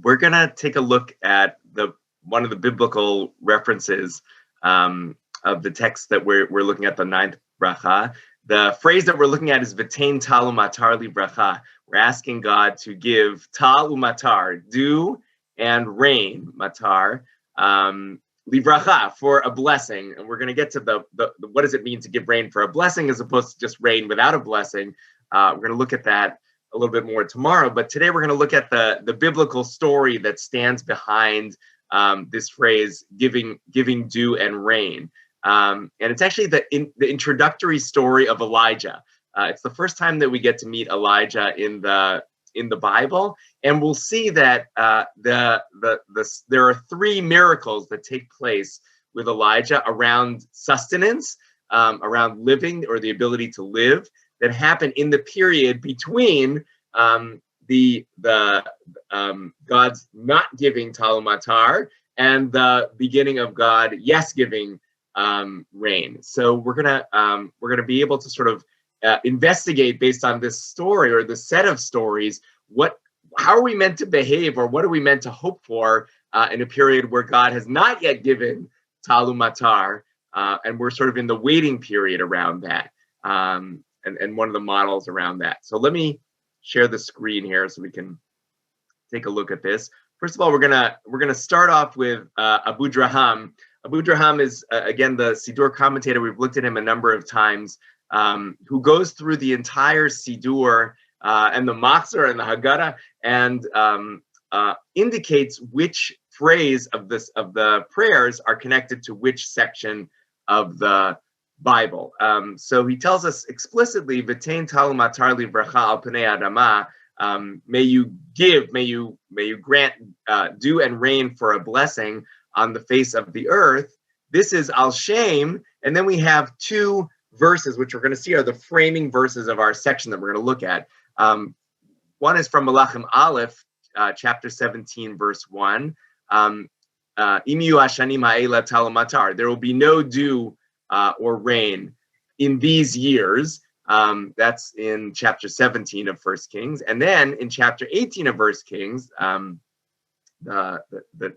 We're going to take a look at one of the biblical references of the text that we're looking at, the ninth bracha. The phrase that we're looking at is v'tein tal umatar livracha. We're asking God to give tal umatar, dew and rain, matar, livracha, for a blessing. And we're going to get to the what does it mean to give rain for a blessing as opposed to just rain without a blessing. We're going to look at that a little bit more tomorrow, but today we're going to look at the biblical story that stands behind this phrase, giving dew and rain. And it's actually the introductory story of Elijah. It's the first time that we get to meet Elijah in the Bible, and we'll see that there are three miracles that take place with Elijah around sustenance, around living or the ability to live, that happen in the period between God's not giving tal umatar and the beginning of God giving rain. So we're gonna be able to sort of investigate based on this story or the set of stories how are we meant to behave, or what are we meant to hope for in a period where God has not yet given tal umatar, and we're sort of in the waiting period around that. And one of the models around that. So let me share the screen here so we can take a look at this. First of all, we're gonna start off with Abu Draham. Abu Draham is again the Siddur commentator. We've looked at him a number of times, who goes through the entire Siddur and the Machzor and the Haggadah and indicates which phrase of the prayers are connected to which section of the Bible. So he tells us explicitly, "V'tein tal umatar livracha al pnei adama." May you grant dew and rain for a blessing on the face of the earth. This is al shem, and then we have two verses which we're going to see are the framing verses of our section that we're going to look at. One is from Malachim Aleph, chapter 17, verse 1. Im yu ha-Shanim ha'ela tal umatar. There will be no dew or rain in these years. That's in chapter 17 of 1 Kings. And then in chapter 18 of 1 Kings, the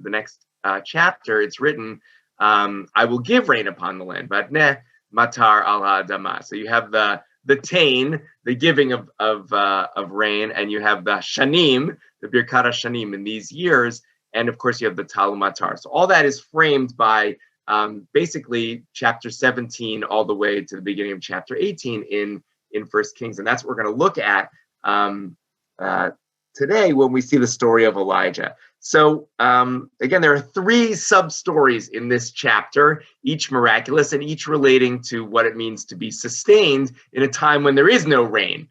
next chapter, it's written, I will give rain upon the land, but ne matar al ha'adama. So you have the tain, the giving of rain, and you have the shanim, the Birkat ha-Shanim in these years, and of course you have the tal umatar. So all that is framed by basically chapter 17 all the way to the beginning of chapter 18 in 1 Kings. And that's what we're going to look at today when we see the story of Elijah. So again, there are three sub-stories in this chapter, each miraculous and each relating to what it means to be sustained in a time when there is no rain,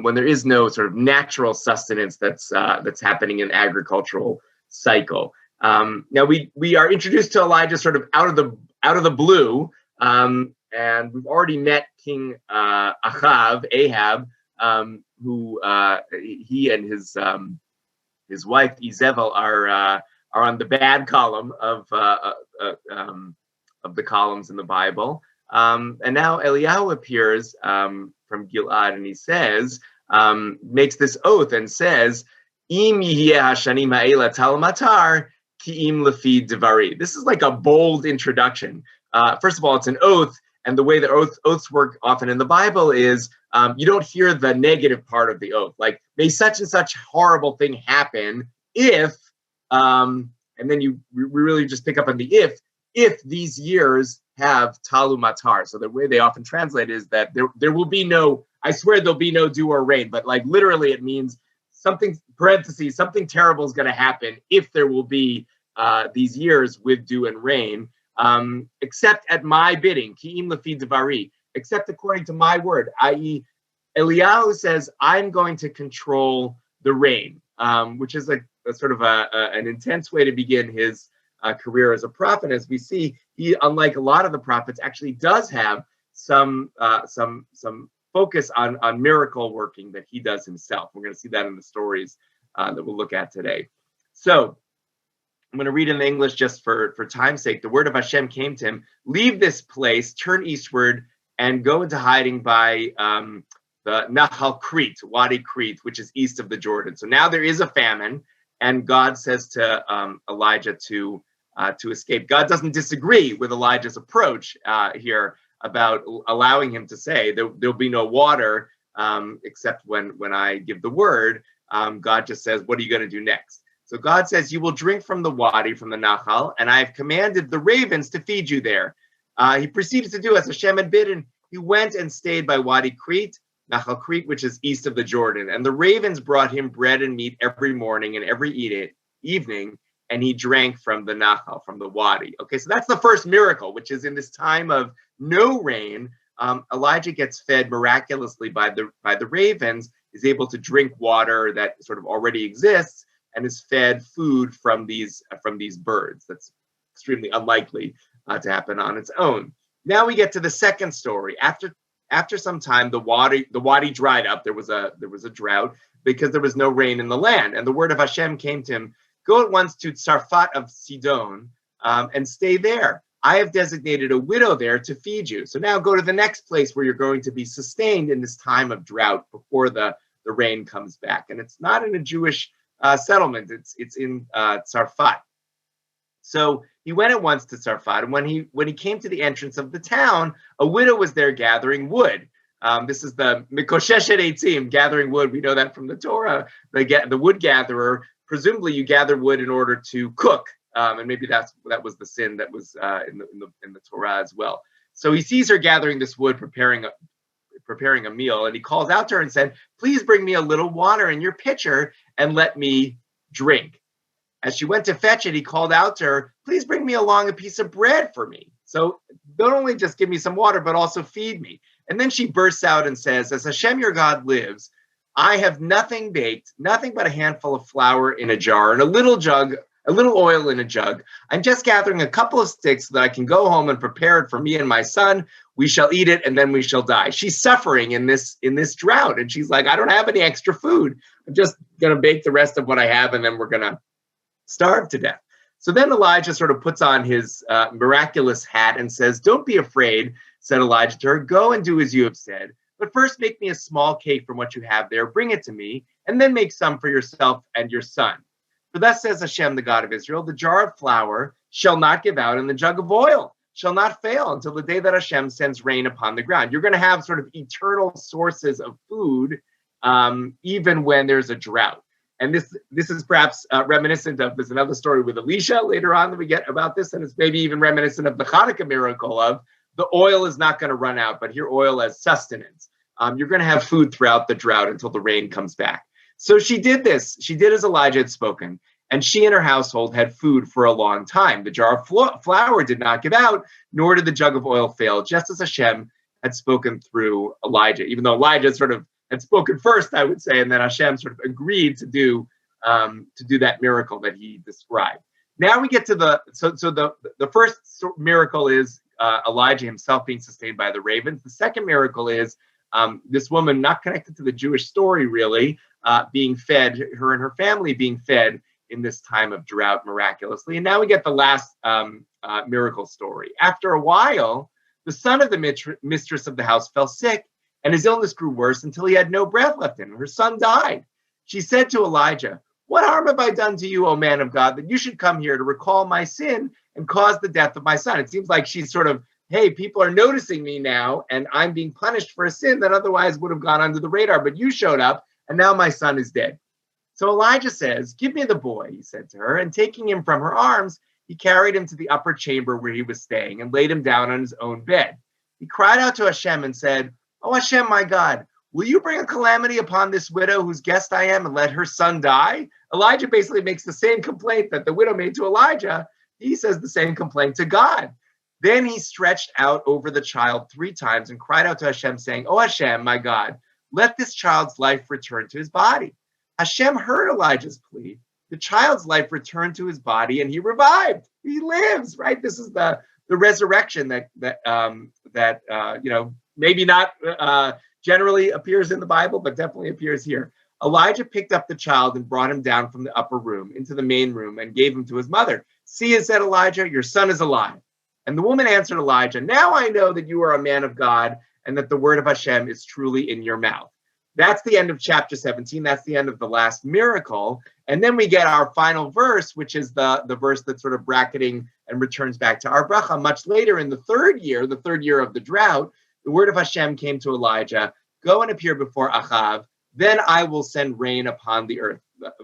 when there is no sort of natural sustenance that's happening in agricultural cycle. Now we are introduced to Elijah sort of out of the blue, and we've already met King Ahab, who he and his wife Izebel are on the bad column of the columns in the Bible. And now Eliyahu appears from Gilad, and he says, makes this oath and says, Im yihye ha-Shanim ha'ela tal umatar ki'im lefi devari. This is like a bold introduction. First of all, it's an oath, and the way the oaths work often in the Bible is you don't hear the negative part of the oath, like may such and such horrible thing happen if, and then we really just pick up on the if these years have tal umatar. So the way they often translate is that there will be no, I swear there'll be no dew or rain, but like literally it means something, parentheses, something terrible is going to happen if there will be these years with dew and rain, except at my bidding, ki'im lefi devari, except according to my word, i.e. Eliyahu says, I'm going to control the rain, which is a sort of an intense way to begin his career as a prophet. As we see, he, unlike a lot of the prophets, actually does have some focus on miracle working that he does himself. We're going to see that in the stories that we'll look at today. So I'm going to read in the English just for time's sake. The word of Hashem came to him, leave this place, turn eastward, and go into hiding by the Nahal Crete, Wadi Crete, which is east of the Jordan. So now there is a famine, and God says to Elijah to escape. God doesn't disagree with Elijah's approach here about allowing him to say there'll be no water except when I give the word. God just says, what are you going to do next? So God says, you will drink from the wadi, from the Nahal, and I have commanded the ravens to feed you there. He proceeded to do as Hashem had bidden. He went and stayed by Wadi Crete, Nahal Crete, which is east of the Jordan. And the ravens brought him bread and meat every morning and every evening, and he drank from the Nahal, from the wadi. Okay, so that's the first miracle, which is in this time of no rain. Elijah gets fed miraculously by the ravens, is able to drink water that sort of already exists, and is fed food from these birds. That's extremely unlikely to happen on its own. Now we get to the second story. After some time, the wadi dried up. There was a drought because there was no rain in the land. And the word of Hashem came to him, go at once to Tzarfat of Sidon and stay there. I have designated a widow there to feed you. So now go to the next place where you're going to be sustained in this time of drought before the rain comes back. And it's not in a Jewish settlement. It's in Tzarfat. So he went at once to Tzarfat, and when he came to the entrance of the town, a widow was there gathering wood. This is the Mikosheshet Eitzim, gathering wood. We know that from the Torah. The wood gatherer, presumably you gather wood in order to cook, and maybe that was the sin that was in the Torah as well. So he sees her gathering this wood, preparing a meal, and he calls out to her and said, please bring me a little water in your pitcher and let me drink. As she went to fetch it, he called out to her, please bring me along a piece of bread for me. So don't only just give me some water, but also feed me. And then she bursts out and says, as Hashem your God lives, I have nothing baked, nothing but a handful of flour in a jar and a little oil in a jug. I'm just gathering a couple of sticks so that I can go home and prepare it for me and my son. We shall eat it and then we shall die. She's suffering in this drought. And she's like, I don't have any extra food. I'm just going to bake the rest of what I have and then we're going to starve to death. So then Elijah sort of puts on his miraculous hat and says, don't be afraid, said Elijah to her. Go and do as you have said. But first make me a small cake from what you have there. Bring it to me, and then make some for yourself and your son. For thus says Hashem, the God of Israel, the jar of flour shall not give out, and the jug of oil shall not fail until the day that Hashem sends rain upon the ground. You're going to have sort of eternal sources of food, even when there's a drought. And this is perhaps reminiscent of, there's another story with Elisha later on that we get about this, and it's maybe even reminiscent of the Hanukkah miracle of the oil is not going to run out, but here oil as sustenance. You're going to have food throughout the drought until the rain comes back. So she did this. She did as Elijah had spoken, and she and her household had food for a long time. The jar of flour did not give out, nor did the jug of oil fail, just as Hashem had spoken through Elijah, even though Elijah sort of had spoken first, I would say, and then Hashem sort of agreed to do that miracle that he described. Now we get to the first miracle is Elijah himself being sustained by the ravens. The second miracle is this woman, not connected to the Jewish story really, being fed, her and her family being fed in this time of drought miraculously. And now we get the last miracle story. After a while, the son of the mistress of the house fell sick, and his illness grew worse until he had no breath left in him. Her son died. She said to Elijah, what harm have I done to you, O man of God, that you should come here to recall my sin and cause the death of my son? It seems like she's sort of, hey, people are noticing me now, and I'm being punished for a sin that otherwise would have gone under the radar, but you showed up, and now my son is dead. So Elijah says, give me the boy, he said to her, and taking him from her arms, he carried him to the upper chamber where he was staying and laid him down on his own bed. He cried out to Hashem and said, oh, Hashem, my God, will you bring a calamity upon this widow whose guest I am and let her son die? Elijah basically makes the same complaint that the widow made to Elijah. He says the same complaint to God. Then he stretched out over the child 3 times and cried out to Hashem, saying, oh, Hashem, my God, let this child's life return to his body. Hashem heard Elijah's plea. The child's life returned to his body and he revived. He lives, right? This is the resurrection that maybe not generally appears in the Bible, but definitely appears here. Elijah picked up the child and brought him down from the upper room into the main room and gave him to his mother. See, said Elijah, your son is alive. And the woman answered Elijah, now I know that you are a man of God and that the word of Hashem is truly in your mouth. That's the end of chapter 17. That's the end of the last miracle. And then we get our final verse, which is the verse that's sort of bracketing and returns back to our bracha. Much later in the third year of the drought, the word of Hashem came to Elijah, go and appear before Achav, then I will send rain upon the earth.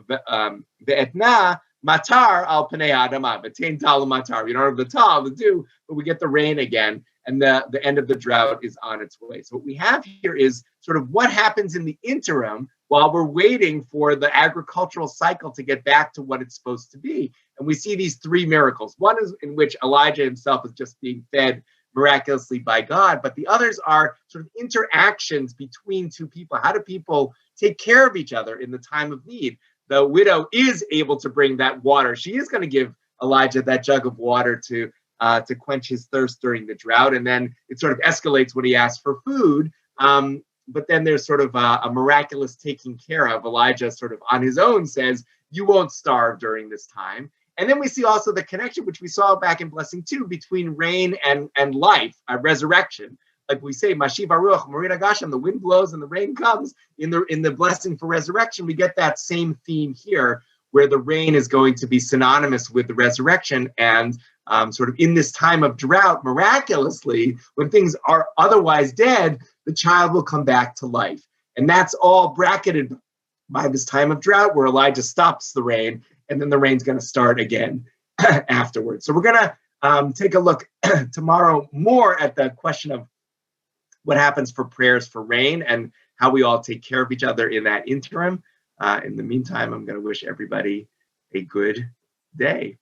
Ve'etna matar al panei adama, v'tein tal matar. We don't have the tal, the dew, but we get the rain again. And the end of the drought is on its way. So what we have here is sort of what happens in the interim while we're waiting for the agricultural cycle to get back to what it's supposed to be. And we see these three miracles. One is in which Elijah himself is just being fed miraculously by God, but the others are sort of interactions between two people. How do people take care of each other in the time of need? The widow is able to bring that water. She is going to give Elijah that jug of water to quench his thirst during the drought. And then it sort of escalates when he asks for food. But then there's sort of a miraculous taking care of. Elijah sort of on his own says, you won't starve during this time. And then we see also the connection, which we saw back in Blessing 2, between rain and life, resurrection. Like we say, Mashiv Aruach, Marina Gasham, the wind blows and the rain comes. In the blessing for resurrection, we get that same theme here, where the rain is going to be synonymous with the resurrection. And sort of in this time of drought, miraculously, when things are otherwise dead, the child will come back to life. And that's all bracketed by this time of drought where Elijah stops the rain, and then the rain's going to start again afterwards. So we're going to take a look tomorrow more at the question of what happens for prayers for rain and how we all take care of each other in that interim. In the meantime, I'm going to wish everybody a good day.